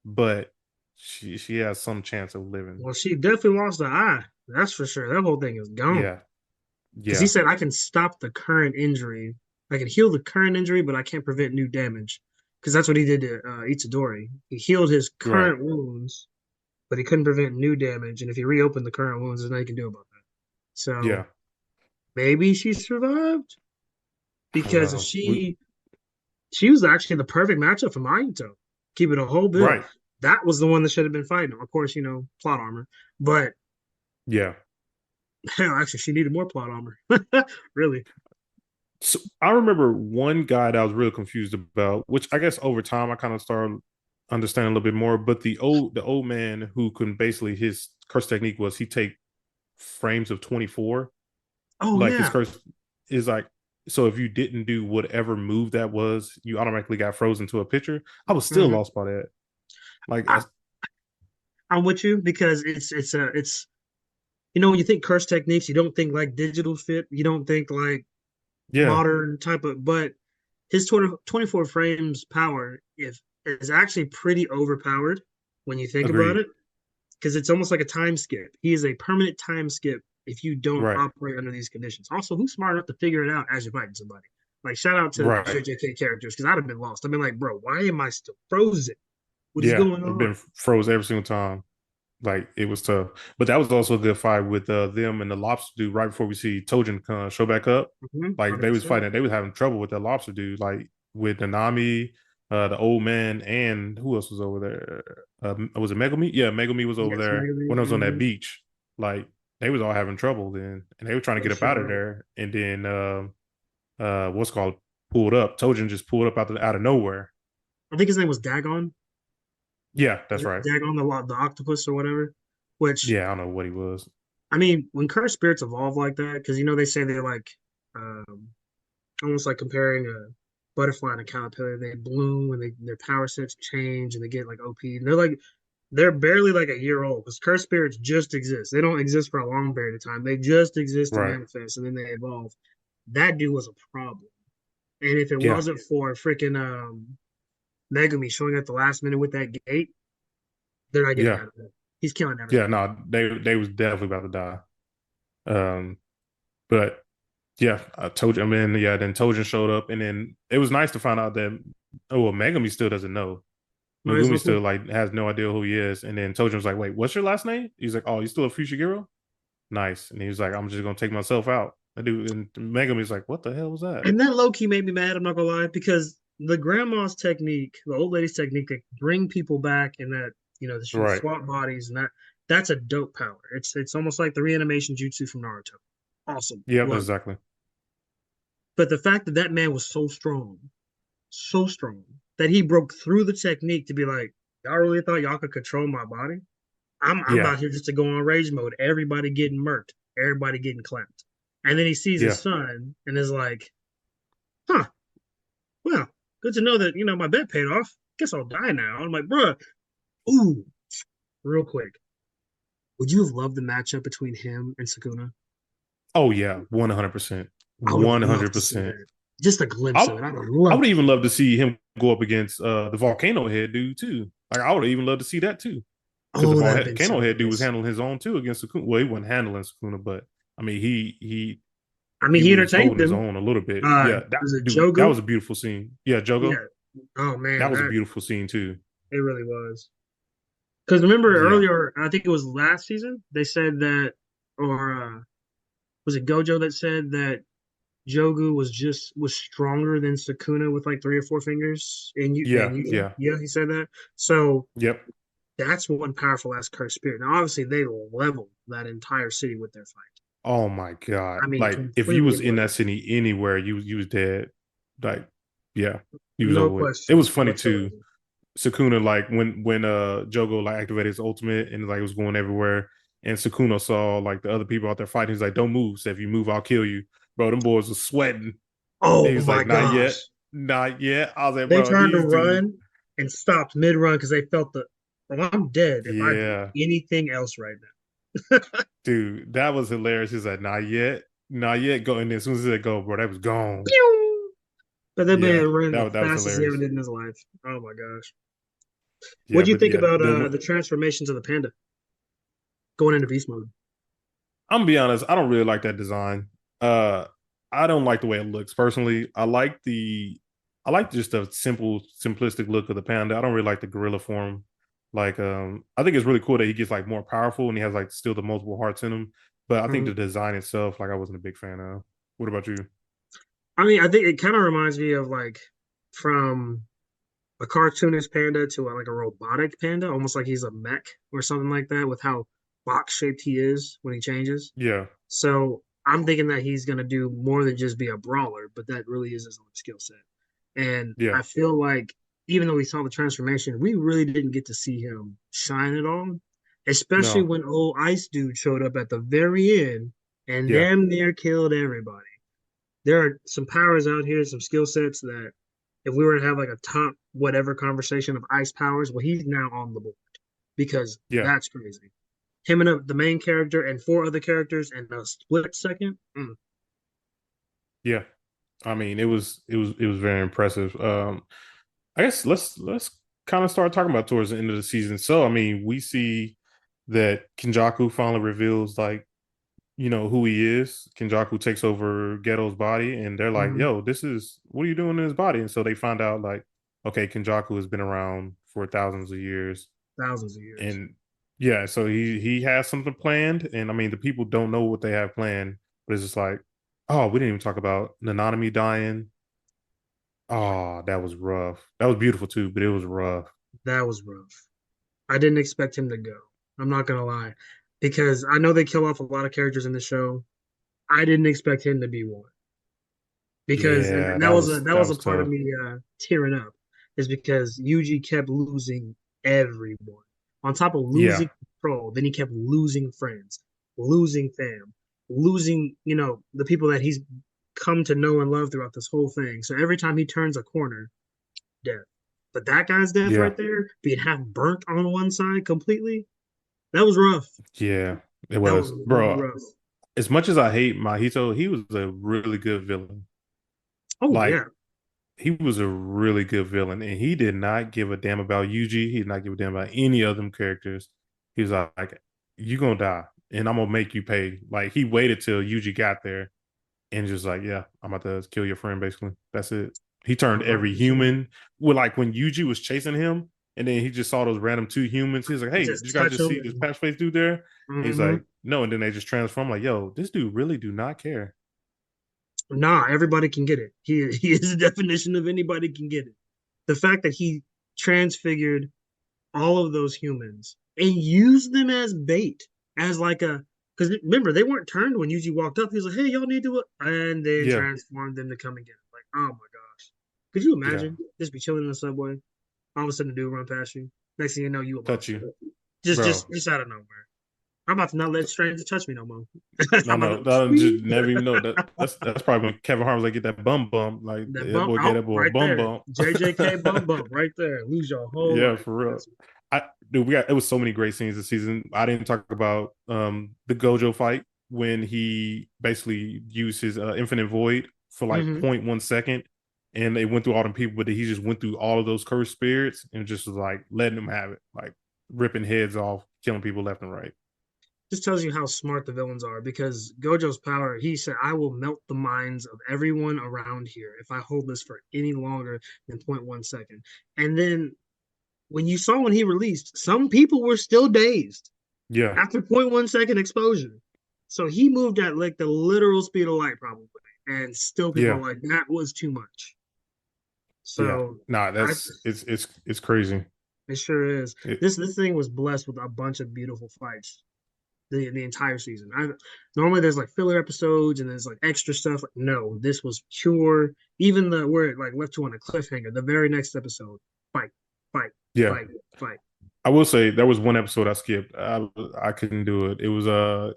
Speaker 2: but she has some chance of living.
Speaker 3: Well, she definitely lost the eye. That's for sure. That whole thing is gone.
Speaker 2: Yeah,
Speaker 3: Because he
Speaker 2: yeah,
Speaker 3: said I can stop the current injury. I can heal the current injury, but I can't prevent new damage. Because that's what he did to Itadori. He healed his
Speaker 2: right,
Speaker 3: current wounds, but he couldn't prevent new damage. And if he reopened the current wounds, there's nothing he can do about that.
Speaker 2: yeah.
Speaker 3: So maybe she survived
Speaker 2: I don't
Speaker 3: because if
Speaker 2: know.
Speaker 3: she was actually the perfect matchup for Mayuto. Keep it a whole bill.
Speaker 2: Right.
Speaker 3: That was the one that should have been fighting. Of course, plot armor. But
Speaker 2: Yeah.
Speaker 3: hell, actually, she needed more plot armor. Really.
Speaker 2: So I remember one guy that I was really confused about, which I guess over time I kind of started understanding a little bit more. But the old man who can basically his curse technique was he take frames of 24.
Speaker 3: Oh
Speaker 2: Like his
Speaker 3: yeah.
Speaker 2: curse is like, so if you didn't do whatever move that was, you automatically got frozen to a picture. I was still
Speaker 3: Mhm.
Speaker 2: lost by that. Like
Speaker 3: I, I'm with you because it's when you think curse techniques, you don't think like digital fit. You don't think like
Speaker 2: yeah,
Speaker 3: modern type of. But his 24 frames power is actually pretty overpowered when you think about
Speaker 2: agreed.
Speaker 3: it, because it's almost like a time skip. He is a permanent time skip if you don't
Speaker 2: Right,
Speaker 3: operate under these conditions. Also, who's smart enough to figure it out as you're fighting somebody? Like, shout out to
Speaker 2: right.
Speaker 3: JJK characters because I'd have been lost. I've been like, bro, why am I still frozen? What is
Speaker 2: Yeah,
Speaker 3: going
Speaker 2: I've
Speaker 3: on?
Speaker 2: been froze every single time. Like it was tough, but that was also a good fight with them and the lobster dude. Right before we see Tojin show back up, like they was
Speaker 3: 100%.
Speaker 2: fighting, they was having trouble with that lobster dude, like with Nanami, the old man, and who else was over there? Was it Megumi? Yeah, Megumi was over
Speaker 3: Yes,
Speaker 2: there
Speaker 3: maybe.
Speaker 2: when I was on that beach. Like they was all having trouble then, and they were trying to
Speaker 3: For
Speaker 2: get up out of
Speaker 3: sure.
Speaker 2: there. And then what's called pulled up. Tojin just pulled up out of nowhere.
Speaker 3: I think his name was Dagon.
Speaker 2: Yeah, that's right.
Speaker 3: Dagon, the octopus or whatever. Which,
Speaker 2: Yeah, I don't know what he was.
Speaker 3: I mean, when cursed spirits evolve like that, because they say they're like um, almost like comparing a butterfly and a caterpillar. They bloom and their power sets change and they get like OP. And they're barely like a year old because cursed spirits just exist. They don't exist for a long period of time. They just exist to
Speaker 2: Right.
Speaker 3: manifest and then they evolve. That dude was a problem. And if it
Speaker 2: Yeah.
Speaker 3: wasn't for freaking Megumi showing up at the last minute with that gate, they're not getting
Speaker 2: Yeah.
Speaker 3: out of it. He's killing
Speaker 2: Yeah,
Speaker 3: everybody.
Speaker 2: no, they was definitely about to die. Um, but yeah, I told you. I mean, yeah. Then Tojin showed up, and then it was nice to find out that Megumi still doesn't know.
Speaker 3: Might as
Speaker 2: Megumi
Speaker 3: well
Speaker 2: still
Speaker 3: cool.
Speaker 2: like has no idea who he is. And then Tojin was like, "Wait, what's your last name?" He's like, "Oh, you still a Fushiguro?" Nice. And he was like, "I'm just gonna take myself out." I do. And Megumi's like, "What the hell was that?"
Speaker 3: And that low key made me mad. I'm not gonna lie because the grandma's technique, the old lady's technique, to bring people back and that that she can
Speaker 2: Right.
Speaker 3: swap bodies and that's a dope power. It's almost like the reanimation jutsu from Naruto. Awesome,
Speaker 2: Yep.
Speaker 3: love it.
Speaker 2: Exactly.
Speaker 3: But the fact that that man was so strong that he broke through the technique to be like, y'all really thought y'all could control my body? I'm
Speaker 2: Yeah.
Speaker 3: out here just to go on rage mode. Everybody getting murked, everybody getting clapped, and then he sees
Speaker 2: Yeah.
Speaker 3: his son and is like, huh. Well, good to know that, my bet paid off. Guess I'll die now. I'm like, bruh, ooh, real quick. Would you have loved the matchup between him and Sukuna?
Speaker 2: Oh yeah. 100%.
Speaker 3: I would have
Speaker 2: One
Speaker 3: loved
Speaker 2: hundred
Speaker 3: to see
Speaker 2: percent.
Speaker 3: that. Just a glimpse of
Speaker 2: I
Speaker 3: it. I would have
Speaker 2: I
Speaker 3: loved
Speaker 2: would
Speaker 3: to
Speaker 2: even
Speaker 3: see
Speaker 2: love
Speaker 3: that.
Speaker 2: to see him go up against the volcano head dude too. Like I would even love to see that too. Because the
Speaker 3: Oh, that'd have been
Speaker 2: volcano
Speaker 3: so
Speaker 2: head dude was
Speaker 3: nice.
Speaker 2: handling his own too against Sukuna. Well, he wasn't handling Sukuna, but I mean
Speaker 3: I mean,
Speaker 2: he
Speaker 3: he
Speaker 2: was
Speaker 3: entertained
Speaker 2: holding his
Speaker 3: them.
Speaker 2: own a little bit. Yeah, that
Speaker 3: Was it
Speaker 2: dude, that
Speaker 3: Jogo?
Speaker 2: was a beautiful scene. Yeah, Jogo,
Speaker 3: Yeah. Oh
Speaker 2: that
Speaker 3: man,
Speaker 2: was a
Speaker 3: that
Speaker 2: beautiful scene too.
Speaker 3: it really was. Because remember
Speaker 2: Yeah,
Speaker 3: earlier, I think it was last season, they said that, or was it Gojo that said that Jogu was stronger than Sukuna with like three or four fingers.
Speaker 2: yeah,
Speaker 3: And you
Speaker 2: yeah,
Speaker 3: yeah, he said that. So
Speaker 2: yep.
Speaker 3: that's one powerful ass cursed spirit. Now obviously they leveled that entire city with their fight.
Speaker 2: Oh my god!
Speaker 3: I mean,
Speaker 2: Like if you
Speaker 3: completely
Speaker 2: was in that
Speaker 3: obliterated.
Speaker 2: city anywhere, you was dead. Like yeah, you was
Speaker 3: No
Speaker 2: over with. It
Speaker 3: question
Speaker 2: was funny too.
Speaker 3: whatsoever.
Speaker 2: Sukuna like when Jogo like activated his ultimate and like it was going everywhere and Sukuna saw like the other people out there fighting. He's like, "Don't move. So if you move, I'll kill you." Bro, them boys was sweating. And
Speaker 3: Oh
Speaker 2: he's
Speaker 3: my
Speaker 2: like, "Not yet,
Speaker 3: gosh.
Speaker 2: not yet." I was like,
Speaker 3: They
Speaker 2: "Bro,
Speaker 3: turned to
Speaker 2: these dudes,
Speaker 3: run and stopped mid run because they felt well, I'm dead if I do
Speaker 2: yeah,
Speaker 3: anything else right now.
Speaker 2: dude, that was hilarious." He's like, "Not yet, not yet." Go and then as soon as they go, bro, that was gone.
Speaker 3: Pew! But that
Speaker 2: Yeah,
Speaker 3: man ran the
Speaker 2: that was
Speaker 3: fastest he ever
Speaker 2: hilarious.
Speaker 3: did in his life. Oh my gosh. What
Speaker 2: Yeah,
Speaker 3: do you
Speaker 2: but
Speaker 3: think
Speaker 2: yeah,
Speaker 3: about
Speaker 2: the
Speaker 3: the transformations of the panda going into beast mode?
Speaker 2: I'm gonna be honest, I don't really like that design. Uh I don't like the way it looks personally. I like just the simplistic look of the panda. I don't really like the gorilla form. Like I think it's really cool that he gets like more powerful and he has like still the multiple hearts in him. But I think
Speaker 3: Mhm.
Speaker 2: the design itself, like I wasn't a big fan of. What about you?
Speaker 3: I mean, I think it kind of reminds me of like from a cartoonish panda to like a robotic panda, almost like he's a mech or something like that, with how box shaped he is when he changes.
Speaker 2: Yeah,
Speaker 3: So I'm thinking that he's gonna do more than just be a brawler, but that really is his own skill set. And
Speaker 2: yeah,
Speaker 3: I feel like even though we saw the transformation, we really didn't get to see him shine at all. Especially
Speaker 2: no,
Speaker 3: when old Ice Dude showed up at the very end and
Speaker 2: yeah,
Speaker 3: damn near killed everybody. There are some powers out here, some skill sets that if we were to have like a top whatever conversation of ice powers, well, he's now on the board because
Speaker 2: yeah,
Speaker 3: that's crazy. Him and the main character and four other characters in a split second.
Speaker 2: yeah. I mean, it was very impressive. I guess let's kind of start talking about towards the end of the season. So, I mean, we see that Kinjaku finally reveals like who he is. Kinjaku takes over Ghetto's body, and they're like,
Speaker 3: Mm-hmm.
Speaker 2: "Yo, this is what are you doing in his body?" And so they find out like, okay, Kinjaku has been around for thousands of years,
Speaker 3: Thousands of years.
Speaker 2: and yeah, so he has something planned, and I mean, the people don't know what they have planned, but it's just like, oh, we didn't even talk about Nanami dying. Oh, that was rough. That was beautiful too, but it was rough.
Speaker 3: That was rough. I didn't expect him to go. I'm not gonna lie, because I know they kill off a lot of characters in the show. I didn't expect him to be one. Because
Speaker 2: Yeah,
Speaker 3: and
Speaker 2: that was
Speaker 3: that
Speaker 2: that
Speaker 3: was a
Speaker 2: was
Speaker 3: part of
Speaker 2: tough.
Speaker 3: me tearing up is because Yuji kept losing everyone. On top of
Speaker 2: Yeah,
Speaker 3: losing control, then he kept losing friends, losing fam, losing, the people that he's come to know and love throughout this whole thing. So every time he turns a corner, death. But that guy's death
Speaker 2: yeah,
Speaker 3: right there, being half burnt on one side completely, that was rough.
Speaker 2: yeah. It
Speaker 3: That was
Speaker 2: was,
Speaker 3: really
Speaker 2: bro.
Speaker 3: rough.
Speaker 2: As much as I hate Mahito, he was a really good villain.
Speaker 3: Oh
Speaker 2: Like
Speaker 3: yeah.
Speaker 2: he was a really good villain, and he did not give a damn about Yuji. He did not give a damn about any of them characters. He was like, "You gonna die, and I'm gonna make you pay." Like he waited till Yuji got there, and just like, "Yeah, I'm about to kill your friend." Basically, that's it. He turned every
Speaker 3: 100%.
Speaker 2: human. Well, like when Yuji was chasing him, and then he just saw those random two humans. He's like, "Hey, did
Speaker 3: Just
Speaker 2: you guys
Speaker 3: touch
Speaker 2: just
Speaker 3: him
Speaker 2: see this
Speaker 3: and
Speaker 2: patch face dude there?" And he's
Speaker 3: mm-hmm.
Speaker 2: like, "No," and then they just transform. Like, yo, this dude really do not care.
Speaker 3: Nah, everybody can get it. He is the definition of anybody can get it. The fact that he transfigured all of those humans and used them as bait, as like a because remember they weren't turned when Yuji walked up. He was like, "Hey, y'all need to," and then
Speaker 2: Yeah,
Speaker 3: transformed them to come and get it. Like, oh my gosh, could you
Speaker 2: yeah,
Speaker 3: imagine just be chilling in the subway, all of a sudden a dude run past you, next thing you know you a
Speaker 2: touch
Speaker 3: monster,
Speaker 2: you,
Speaker 3: just
Speaker 2: bro.
Speaker 3: just just out of nowhere. I'm about to not let strangers touch me no more.
Speaker 2: No,
Speaker 3: I'm about
Speaker 2: no,
Speaker 3: to
Speaker 2: no, just
Speaker 3: tweet.
Speaker 2: never even know that. That's probably when Kevin Hart was like, get that bum bump. Like
Speaker 3: That
Speaker 2: that
Speaker 3: bump
Speaker 2: boy gave
Speaker 3: out
Speaker 2: that boy a
Speaker 3: right
Speaker 2: bum
Speaker 3: there.
Speaker 2: bump.
Speaker 3: JJK bump bump right there. Lose your whole
Speaker 2: Yeah,
Speaker 3: life.
Speaker 2: for real. I dude, we got it was so many great scenes this season. I didn't talk about the Gojo fight when he basically used his infinite void for like
Speaker 3: Mm-hmm.
Speaker 2: point 0.1 second, and they went through all them people, but he just went through all of those cursed spirits and just was like letting them have it, like ripping heads off, killing people left and right.
Speaker 3: Just tells you how smart the villains are because Gojo's power, he said, I will melt the minds of everyone around here if I hold this for any longer than point 0.1 second. And then when you saw when he released, some people were still dazed
Speaker 2: Yeah,
Speaker 3: after point 0.1 second exposure. So he moved at like the literal speed of light, probably. And still people
Speaker 2: yeah,
Speaker 3: are like, that was too much.
Speaker 2: yeah.
Speaker 3: So
Speaker 2: Nah,
Speaker 3: I
Speaker 2: that's it's crazy.
Speaker 3: it sure is.
Speaker 2: It,
Speaker 3: This thing was blessed with a bunch of beautiful fights. The entire season. I normally there's like filler episodes and there's like extra stuff. Like, no, this was pure. Even the where it like left you on a cliffhanger. The very next episode, fight, fight,
Speaker 2: yeah.
Speaker 3: fight, fight.
Speaker 2: I will say there was one episode I skipped. I couldn't do it. It was uh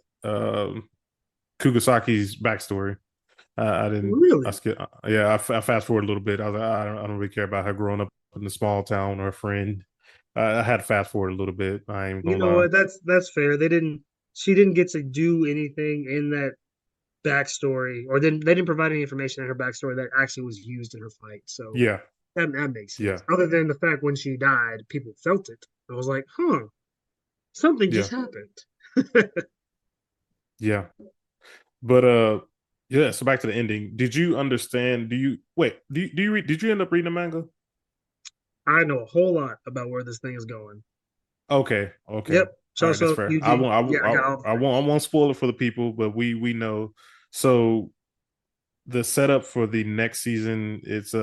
Speaker 2: Kugasaki's backstory. I didn't. I
Speaker 3: Really,
Speaker 2: skipped. Yeah, I fast forward a little bit. I was like, I don't really care about her growing up in a small town or a friend. I had to fast forward a little bit. I ain't
Speaker 3: you
Speaker 2: gonna
Speaker 3: know
Speaker 2: lie.
Speaker 3: what? That's fair. They didn't. She didn't get to do anything in that backstory, or then they didn't provide any information in her backstory that actually was used in her fight. So
Speaker 2: Yeah,
Speaker 3: that makes
Speaker 2: yeah,
Speaker 3: sense. Other than the fact when she died, people felt it. It was like, huh, something
Speaker 2: yeah,
Speaker 3: just happened.
Speaker 2: yeah. But yeah. So back to the ending. Did you understand? Do you wait? Do you read? Did you end up reading the manga?
Speaker 3: I know a whole lot about where this thing is going.
Speaker 2: Okay, okay.
Speaker 3: Yep.
Speaker 2: All right, that's
Speaker 3: Choso,
Speaker 2: fair.
Speaker 3: Yuji. Yeah, I got all the
Speaker 2: I
Speaker 3: facts.
Speaker 2: won't spoil it for the people, but we know. So the setup for the next season, it's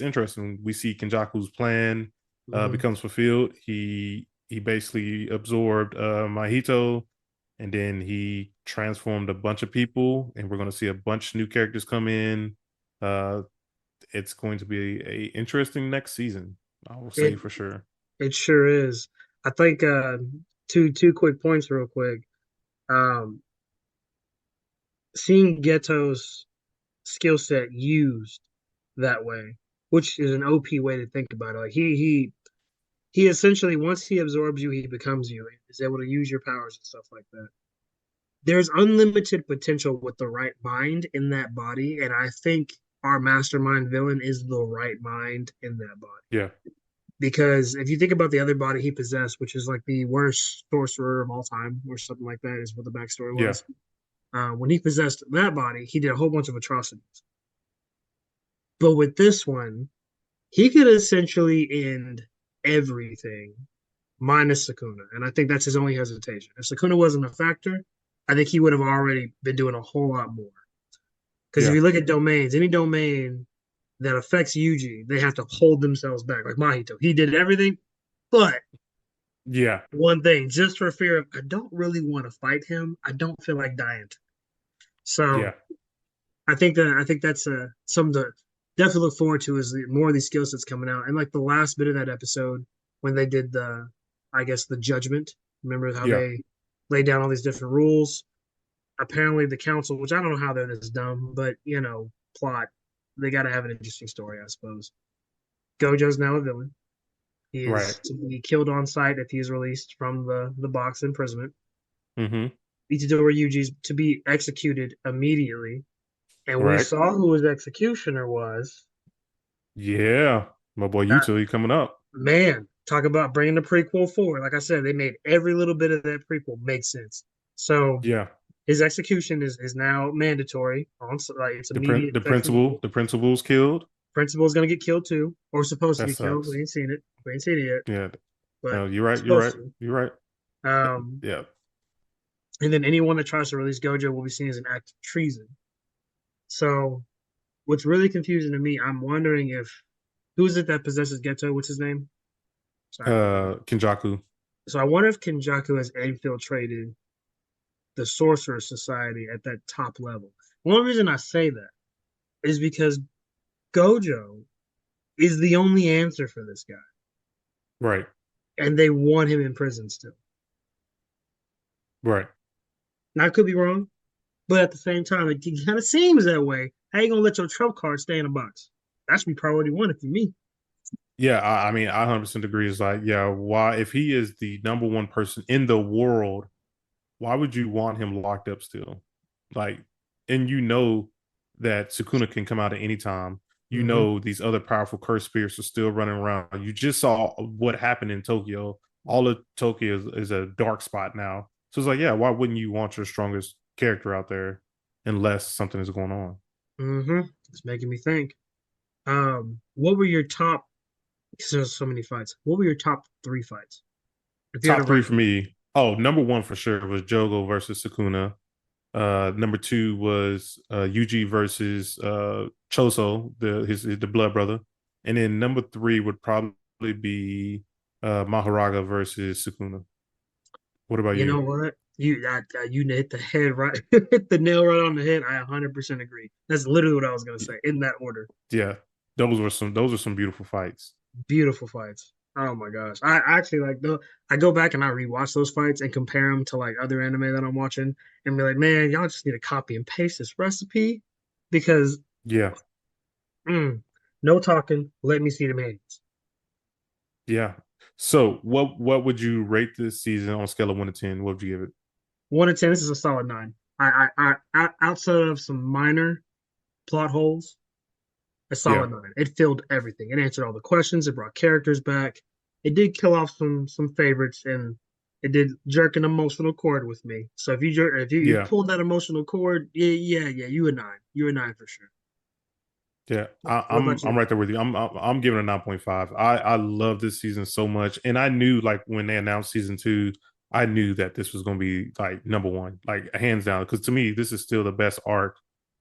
Speaker 2: interesting. We see Kenjaku's plan
Speaker 3: Mhm.
Speaker 2: becomes fulfilled. He basically absorbed Mahito, and then he transformed a bunch of people, and we're going to see a bunch of new characters come in. Uh, it's going to be a interesting next season. I will say
Speaker 3: It
Speaker 2: for sure.
Speaker 3: it sure is. I think two quick points real quick. Um, Seeing Ghetto's skill set used that way, which is an OP way to think about it. Like he essentially once he absorbs you, he becomes you. Is able to use your powers and stuff like that. There's unlimited potential with the right mind in that body, and I think our mastermind villain is the right mind in that body.
Speaker 2: Yeah,
Speaker 3: Because if you think about the other body he possessed, which is like the worst sorcerer of all time, or something like that, is what the backstory
Speaker 2: yeah,
Speaker 3: was. When he possessed that body, he did a whole bunch of atrocities. But with this one, he could essentially end everything minus Sukuna. And I think that's his only hesitation. If Sukuna wasn't a factor, I think he would have already been doing a whole lot more. Because if
Speaker 2: yeah,
Speaker 3: you look at domains, any domain that affects Yuji, they have to hold themselves back. Like Mahito, he did everything, but
Speaker 2: yeah,
Speaker 3: one thing, just for fear of, I don't really want to fight him. I don't feel like dying. So
Speaker 2: yeah,
Speaker 3: I think that's something to definitely look forward to is more of these skill sets coming out. And like the last bit of that episode when they did I guess the judgment. Remember how
Speaker 2: yeah.
Speaker 3: they laid down all these different rules? Apparently the council, which I don't know how they're this dumb, but plot. They got to have an interesting story, I suppose. Gojo's now a villain. He
Speaker 2: Right.
Speaker 3: is to be killed on sight if he is released from the box imprisonment.
Speaker 2: Mm-hmm.
Speaker 3: Itadori Yuji's to be executed immediately. And we
Speaker 2: Right.
Speaker 3: saw who his executioner was.
Speaker 2: Yeah. My boy
Speaker 3: That
Speaker 2: Yuto, he coming up.
Speaker 3: man, talk about bringing the prequel forward. Like I said, they made every little bit of that prequel make sense. So
Speaker 2: Yeah.
Speaker 3: his execution is now mandatory. Like it's immediate effects
Speaker 2: The principal's killed.
Speaker 3: Principal is going to get killed too, or supposed to
Speaker 2: That
Speaker 3: be killed. We
Speaker 2: sucks.
Speaker 3: ain't seen it. We ain't seen it yet,
Speaker 2: Yeah.
Speaker 3: but
Speaker 2: No, you're right. You're
Speaker 3: supposed
Speaker 2: right.
Speaker 3: to.
Speaker 2: You're right.
Speaker 3: Um,
Speaker 2: Yeah.
Speaker 3: and then anyone that tries to release Gojo will be seen as an act of treason. So what's really confusing to me, I'm wondering if who is it that possesses Geto? What's his name? Sorry, I forgot.
Speaker 2: Kenjaku.
Speaker 3: So I wonder if Kenjaku has infiltrated the Sorcerer Society at that top level. One reason I say that is because Gojo is the only answer for this guy,
Speaker 2: Right.
Speaker 3: and they want him in prison still.
Speaker 2: Right.
Speaker 3: Now I could be wrong, but at the same time, it kind of seems that way. How you gonna let your trump card stay in a box? That should be priority one if you me.
Speaker 2: Yeah. I mean, I 100% agree. It's like, yeah, why, if he is the number one person in the world, why would you want him locked up still? Like, and you know that Sukuna can come out at any time. You
Speaker 3: Mm-hmm.
Speaker 2: know these other powerful curse spirits are still running around. You just saw what happened in Tokyo. All of Tokyo is a dark spot now. So it's like, yeah, why wouldn't you want your strongest character out there unless something is going on?
Speaker 3: Mm-hmm. It's making me think. What were your top? Because there's so many fights. What were your top three fights? If you had to
Speaker 2: Top three
Speaker 3: rank
Speaker 2: for
Speaker 3: them.
Speaker 2: me. Oh, number one for sure was Jogo versus Sukuna. Number two was Yuji versus Choso, the blood brother, and then number three would probably be Maharaga versus Sukuna. What about
Speaker 3: You
Speaker 2: you?
Speaker 3: know what? You hit the head right, hit the nail right on the head. I 100% agree. That's literally what I was gonna say in that order.
Speaker 2: Yeah, those are some beautiful fights.
Speaker 3: Beautiful fights. Oh my gosh. I actually like the I go back and I rewatch those fights and compare them to like other anime that I'm watching and be like, man, y'all just need to copy and paste this recipe because
Speaker 2: Yeah,
Speaker 3: mm, no talking. Let me see the hands.
Speaker 2: yeah. So what would you rate this season on a scale of 1 to 10? What would you give it?
Speaker 3: 1 to 10, this is a solid nine. Outside of some minor plot holes, a
Speaker 2: Yeah,
Speaker 3: solid nine. It filled everything. It answered all the questions. It brought characters back. It did kill off some favorites, and it did jerk an emotional chord with me. So if you
Speaker 2: yeah.
Speaker 3: pulled that emotional chord, yeah, you a nine. You a nine for sure.
Speaker 2: Yeah,
Speaker 3: What about
Speaker 2: I'm
Speaker 3: you?
Speaker 2: right there with you. I'm giving it a 9.5. I love this season so much, and I knew like when they announced season two, I knew that this was going to be like number one, like hands down. Because to me, this is still the best arc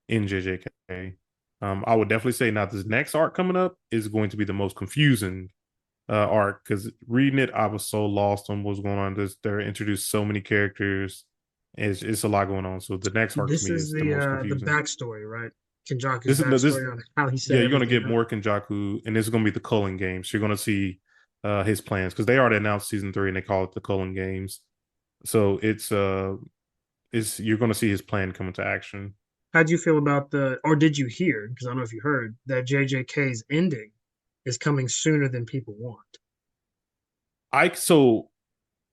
Speaker 2: in JJK. I would definitely say now this next arc coming up is going to be the most confusing arc, because reading it, I was so lost on what's going on. They're introduced so many characters. It's a lot going on. So the next arc to
Speaker 3: This
Speaker 2: me
Speaker 3: is
Speaker 2: is the most
Speaker 3: the
Speaker 2: confusing.
Speaker 3: backstory, right? Kenjaku's
Speaker 2: This is this
Speaker 3: backstory on how he
Speaker 2: Yeah,
Speaker 3: set
Speaker 2: you're gonna
Speaker 3: everything
Speaker 2: get
Speaker 3: up.
Speaker 2: more Kenjaku, and this is gonna be the Culling Games. So you're gonna see his plans, because they already announced season 3 and they call it the Culling Games. So it's you're gonna see his plan come into action.
Speaker 3: How'd you feel about or did you hear, because I don't know if you heard, that JJK's ending is coming sooner than people want?
Speaker 2: So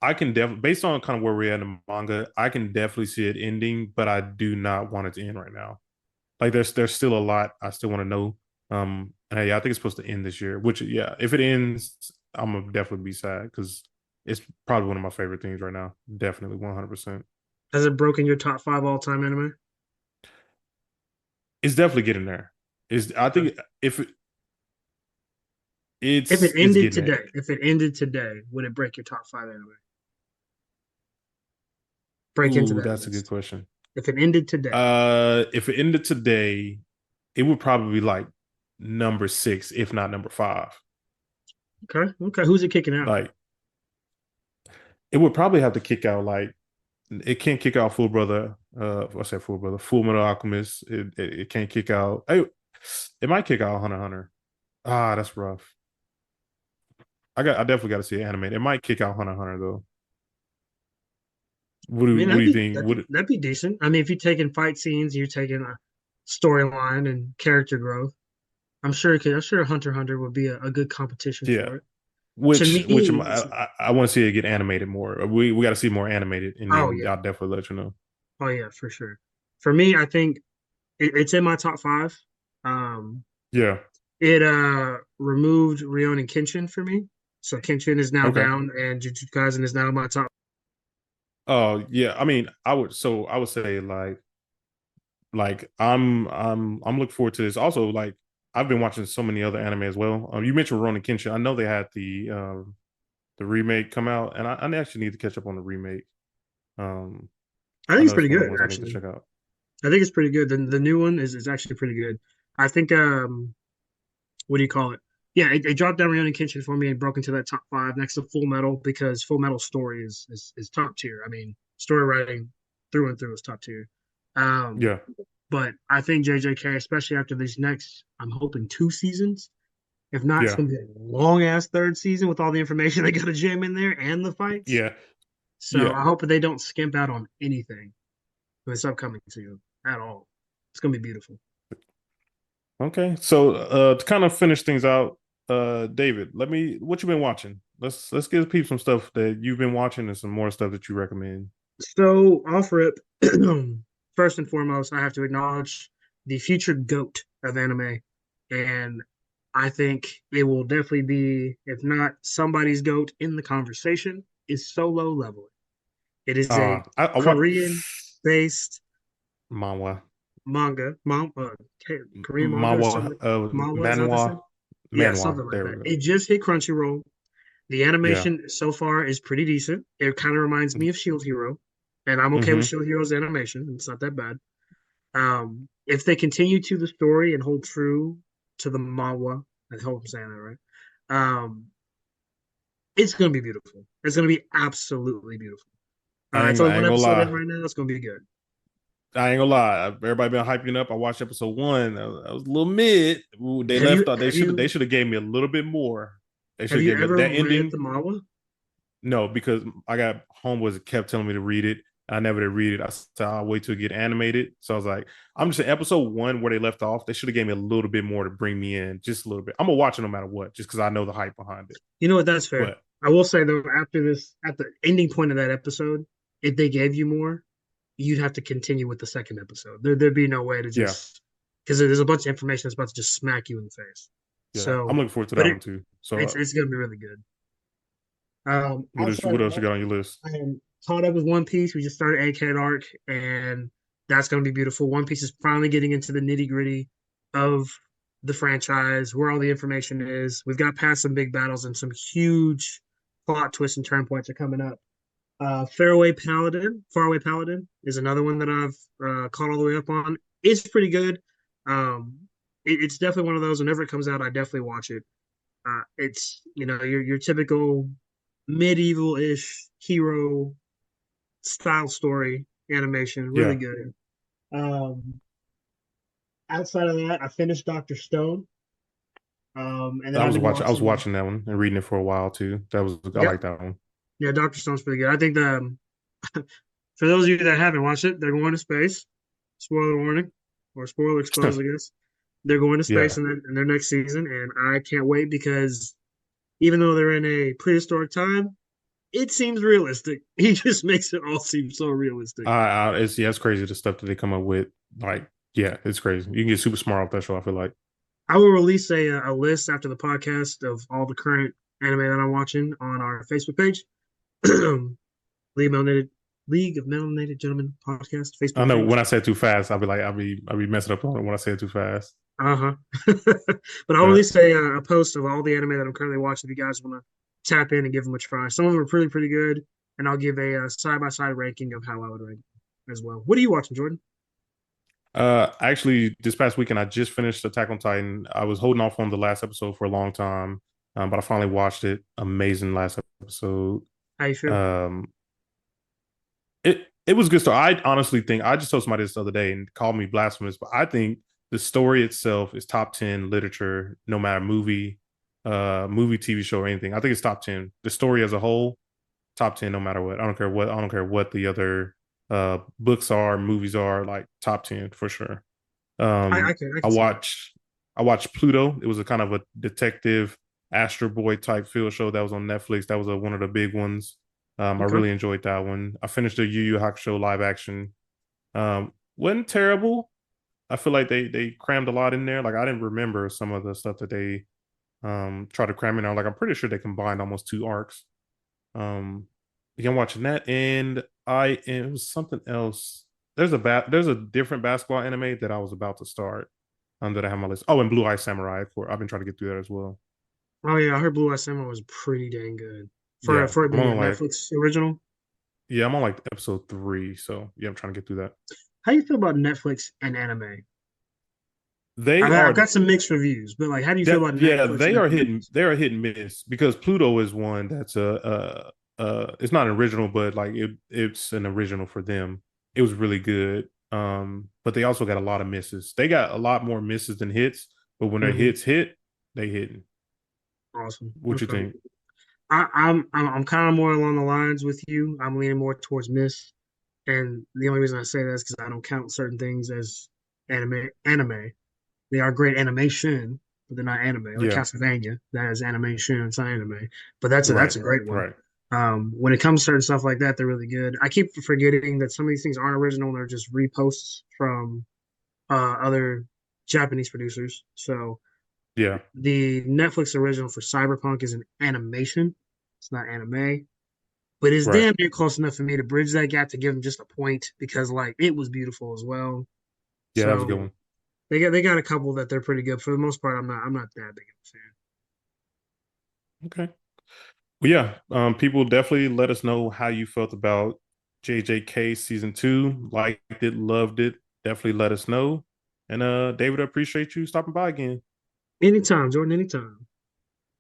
Speaker 2: I can definitely, based on kind of where we're at in the manga, I can definitely see it ending, but I do not want it to end right now. Like there's still a lot I still want to know. And yeah, I think it's supposed to end this year. Which yeah, if it ends, I'm gonna definitely be sad because it's probably one of my favorite things right now. Definitely 100%.
Speaker 3: Has it broken your top 5 all-time anime?
Speaker 2: It's definitely getting there. Is I
Speaker 3: Okay.
Speaker 2: think if it, it's getting there.
Speaker 3: If it ended today, would it break your top 5 anime? Break into
Speaker 2: Ooh,
Speaker 3: that
Speaker 2: that's a good
Speaker 3: list.
Speaker 2: question.
Speaker 3: If it ended today.
Speaker 2: If it ended today, it would probably be like number 6, if not number 5.
Speaker 3: Okay. Okay. Who's it kicking out?
Speaker 2: Like it would probably have to kick out like it can't kick out Full Brother. I said Full Brother, Full Metal Alchemist. It can't kick out. It might kick out Hunter x Hunter. Ah, that's rough. I definitely got to see it animated. It might kick out Hunter x Hunter though.
Speaker 3: I mean,
Speaker 2: What do you think? Would it,
Speaker 3: that'd be decent. I mean, if you're taking fight scenes, you're taking a storyline and character growth. I'm sure Hunter x Hunter would be a good competition
Speaker 2: yeah.
Speaker 3: for it. To
Speaker 2: Which
Speaker 3: me,
Speaker 2: I want to see it get animated more. We got to see more animated, and
Speaker 3: oh
Speaker 2: then
Speaker 3: yeah,
Speaker 2: I'll definitely let you know.
Speaker 3: oh yeah, for sure. For me, I think it's in my top 5. Um,
Speaker 2: Yeah.
Speaker 3: it removed Rion and Kenshin for me, so Kenshin is now
Speaker 2: Okay.
Speaker 3: down, and Jujutsu Kaisen is now in my top.
Speaker 2: Oh yeah. I mean, I would. So I would say like I'm looking forward to this. Also, like I've been watching so many other anime as well. You mentioned Ronin Kenshin. I know they had the remake come out, and I actually need to catch up on the remake. Um,
Speaker 3: I
Speaker 2: I
Speaker 3: think it's
Speaker 2: know
Speaker 3: pretty
Speaker 2: it's one of the
Speaker 3: good,
Speaker 2: ones I need to
Speaker 3: actually.
Speaker 2: check out.
Speaker 3: I think it's pretty good. The new one is actually pretty good. I think what do you call it? Yeah, it dropped down Rurouni Kenshin for me and broke into that top 5 next to Full Metal, because Full Metal story is top tier. I mean, story writing through and through is top tier. Um,
Speaker 2: Yeah,
Speaker 3: but I think JJK, especially after these next, I'm hoping 2 seasons. If not, it's
Speaker 2: yeah,
Speaker 3: gonna be a long ass third season with all the information they gotta jam in there and the fights.
Speaker 2: yeah,
Speaker 3: So
Speaker 2: yeah.
Speaker 3: I hope that they don't skimp out on anything when it's upcoming to you at all. It's gonna be beautiful.
Speaker 2: Okay, so to kind of finish things out, David, what you been watching? Let's give people some stuff that you've been watching and some more stuff that you recommend.
Speaker 3: So off rip, first and foremost, I have to acknowledge the future GOAT of anime. And I think it will definitely be, if not somebody's GOAT in the conversation, is Solo Leveling. It is a
Speaker 2: I watch
Speaker 3: Korean based
Speaker 2: manhwa,
Speaker 3: manga, Korean manga or
Speaker 2: manhwa,
Speaker 3: something. Manhwa, is that the same?
Speaker 2: manhwa,
Speaker 3: Yeah,
Speaker 2: manhwa.
Speaker 3: something like
Speaker 2: There
Speaker 3: that.
Speaker 2: we go.
Speaker 3: It just hit Crunchyroll. The
Speaker 2: Yeah.
Speaker 3: animation so far is pretty decent. It kind of reminds me of Shield Hero, and I'm okay with
Speaker 2: Mm-hmm.
Speaker 3: Shield Hero's animation. It's not that bad. If they continue to the story and hold true to the manhwa, I hope I'm saying that right. Um, it's gonna be beautiful. It's gonna be absolutely beautiful. It's only
Speaker 2: I
Speaker 3: one
Speaker 2: ain't gonna
Speaker 3: episode in
Speaker 2: lie.
Speaker 3: right now. It's gonna be good.
Speaker 2: I ain't gonna lie. Everybody been hyping up. I watched episode 1. That was a little mid. Ooh, they
Speaker 3: Have you
Speaker 2: left out.
Speaker 3: have
Speaker 2: They
Speaker 3: you
Speaker 2: should have gave me a little bit more. They should
Speaker 3: have
Speaker 2: have
Speaker 3: you
Speaker 2: gave me
Speaker 3: ever
Speaker 2: that
Speaker 3: read
Speaker 2: ending.
Speaker 3: the manhwa?
Speaker 2: No, because I got homeboys that kept telling me to read it. I never did read it. I said I'll wait till it get animated. So I was like, I'm just saying episode 1 where they left off. They should have gave me a little bit more to bring me in, just a little bit. I'm gonna watch it no matter what, just because I know the hype behind it.
Speaker 3: You know what? That's fair.
Speaker 2: But
Speaker 3: I will say though, after this, at the ending point of that episode, if they gave you more, you'd have to continue with the second episode. There'd be no way to
Speaker 2: yeah,
Speaker 3: just, because there's a bunch of information that's about to just smack you in the face.
Speaker 2: yeah, I'm
Speaker 3: So,
Speaker 2: looking forward to
Speaker 3: but
Speaker 2: that one too. So
Speaker 3: it's gonna be really good. Outside
Speaker 2: what
Speaker 3: of
Speaker 2: else you
Speaker 3: that,
Speaker 2: got on your list?
Speaker 3: I am caught up with One Piece. We just started Egghead arc, and that's gonna be beautiful. One Piece is finally getting into the nitty gritty of the franchise, where all the information is. We've got past some big battles, and some huge plot twists and turn points are coming up. Faraway Paladin is another one that I've caught all the way up on. It's pretty good. It's definitely one of those. Whenever it comes out, I definitely watch it. It's your typical medieval-ish hero style story animation, really
Speaker 2: Yeah,
Speaker 3: good. Um, Outside of that, I finished Doctor Stone, and then I've been
Speaker 2: I was
Speaker 3: watching.
Speaker 2: watching that one and reading it for a while too. I
Speaker 3: Yep,
Speaker 2: like that one.
Speaker 3: yeah, Doctor Stone's pretty good. I think for those of you that haven't watched it, they're going to space. Spoiler warning, or spoiler exposed, I guess. They're going to space
Speaker 2: Yeah.
Speaker 3: in their next season, and I can't wait because even though they're in a prehistoric time, it seems realistic. He just makes it all seem so realistic.
Speaker 2: It's crazy the stuff that they come up with. Like, yeah, it's crazy. You can get super smart off that show. I feel like.
Speaker 3: I will release a list after the podcast of all the current anime that I'm watching on our Facebook page. League Melanated League of Melanated Gentlemen podcast
Speaker 2: I
Speaker 3: Facebook
Speaker 2: know when
Speaker 3: page.
Speaker 2: I say it too fast, I'll be messing up on it when I say it too fast.
Speaker 3: Uh-huh. But I'll
Speaker 2: But
Speaker 3: release a post of all the anime that I'm currently watching if you guys want to tap in and give them a try. Some of them are pretty good, and I'll give a side-by-side ranking of how I would rank as well. What are you watching, Jordan?
Speaker 2: actually, this past weekend I just finished Attack on Titan. I was holding off on the last episode for a long time, but I finally watched it. Amazing last episode.
Speaker 3: How you feel?
Speaker 2: Um, it was good. So I honestly think I just told somebody this the other day and called me blasphemous, but I think the story itself is top 10 literature, no matter movie, TV show, or anything. I think it's top 10. The story as a whole, top 10, no matter what. I don't care what the other books are, movies are, like top 10 for sure.
Speaker 3: I
Speaker 2: Um,
Speaker 3: can
Speaker 2: I
Speaker 3: see that.
Speaker 2: watched I watched Pluto. It was a kind of a detective Astro Boy type field show that was on Netflix. That was one of the big ones. I
Speaker 3: Okay.
Speaker 2: really enjoyed that one. I finished the Yu Yu Hakusho live action. Wasn't terrible. I feel like they crammed a lot in there. Like I didn't remember some of the stuff that they tried to cram in there. Like I'm pretty sure they combined almost two arcs. Um, yeah, I'm watching that, and it was something else. There's a different basketball anime that I was about to start. That I have on my list. Oh, and Blue Eye Samurai, of course. I've been trying to get through that as well.
Speaker 3: Oh yeah, I heard Blue Eye Samurai was pretty dang good
Speaker 2: Yeah,
Speaker 3: for it
Speaker 2: I'm
Speaker 3: being a
Speaker 2: on like
Speaker 3: Netflix original.
Speaker 2: I'm on like episode 3, so yeah, I'm trying to get through that.
Speaker 3: How do you feel about Netflix and anime?
Speaker 2: They
Speaker 3: I've
Speaker 2: are
Speaker 3: got some mixed reviews, but like, how do you feel about Netflix and animes?
Speaker 2: they are hit and miss because Pluto is one that's it's not an original, but like it's an original for them. It was really good. But they also got a lot of misses. They got a lot more misses than hits, but when their
Speaker 3: Hmm.
Speaker 2: hits hit, they hit.
Speaker 3: Awesome.
Speaker 2: What you
Speaker 3: Okay.
Speaker 2: think?
Speaker 3: I'm kind of more along the lines with you. I'm leaning more towards Miss, and the only reason I say that is because I don't count certain things as anime. They are great animation, but they're not anime. Like
Speaker 2: Yeah,
Speaker 3: Castlevania, that is animation, it's not anime. But that's
Speaker 2: right,
Speaker 3: a great one.
Speaker 2: right.
Speaker 3: When it comes to certain stuff like that, they're really good. I keep forgetting that some of these things aren't original; they're just reposts from other Japanese producers. So
Speaker 2: Yeah,
Speaker 3: the Netflix original for Cyberpunk is an animation; it's not anime, but it's
Speaker 2: right.
Speaker 3: damn near close enough for me to bridge that gap to give them just a point because like it was beautiful as well.
Speaker 2: Yeah, that was a good
Speaker 3: So
Speaker 2: one.
Speaker 3: they got a couple that they're pretty good. For the most part, I'm not that big of a fan.
Speaker 2: Okay. Well, yeah. People definitely let us know how you felt about JJK season 2. Liked it, loved it. Definitely let us know. And David, I appreciate you stopping by again.
Speaker 3: Anytime, Jordan, anytime.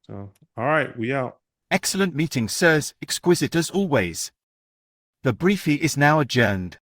Speaker 2: So, all right, we out.
Speaker 1: Excellent meeting, sirs, exquisite as always. The briefing is now adjourned.